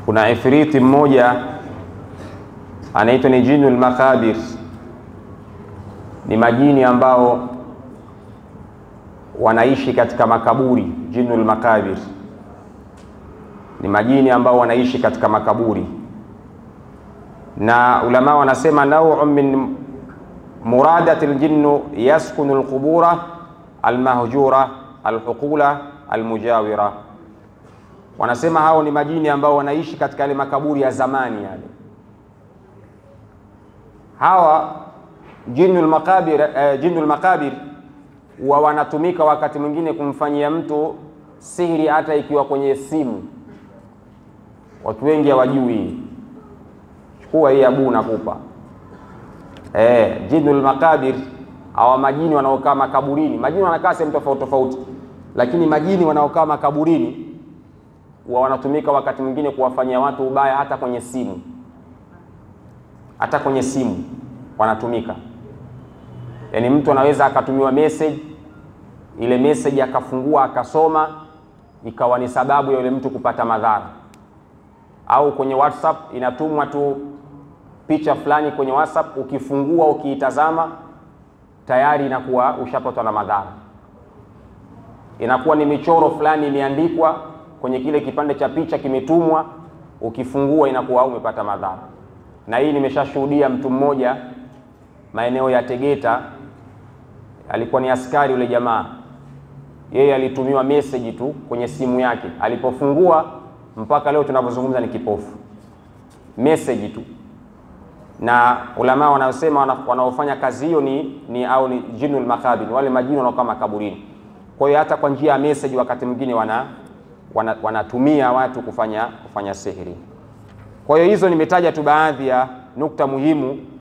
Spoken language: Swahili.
Kuna ifriti mmoja anaitwa ni jinul makabir, ni majini ambao wanaishi katika makaburi. Jinul makabir ni majini ambao wanaishi katika makaburi, na ulama wanasema nau'un min muradati aljinnu yaskunu alqubura almahjura alhuqula almujawira. Wanasema hao ni majini ambao wanaishi katika yale makaburi ya zamani yale. Hawa jinul makabir wa wanatumika wakati mwingine kumfanyia mtu sihiri, hata ikiwa kwenye simu. Watu wengi hawajui. Chukua hii abu nakupa. Jinul makabir, hawa majini wanaokaa makaburini. Majini wanakaa sehemu tofauti tofauti, lakini majini wanaokaa makaburini wa wanatumika wakati mwingine kuwafanyia watu ubaya, hata kwenye simu. Hata kwenye simu wanatumika. Yaani mtu anaweza akatumiwa message, ile message akafungua akasoma, ikawa ni sababu ya yule mtu kupata madhara. Au kwenye WhatsApp inatumwa tu picha fulani kwenye WhatsApp, ukifungua ukiitazama tayari inakuwa ushapatwa na madhara. Inakuwa ni michoro fulani imeandikwa kwenye kile kipande cha picha kimetumwa, ukifungua inakuwa umepata madhara. Na hii nimeshashuhudia mtu mmoja maeneo ya Tegeta, alikuwa ni askari yule jamaa. Yeye alitumiwa message tu kwenye simu yake, alipofungua mpaka leo tunapozungumza ni kipofu. Message tu. Na ulama wanaosema wanaofanya kazi hiyo ni jinul makabir, wale majini wanaokaa makaburini. Kwa hiyo hata kwa njia ya message wakati mwingine wanatumia watu kufanya sihiri. Kwa hiyo hizo nimetaja tu baadhi ya nukta muhimu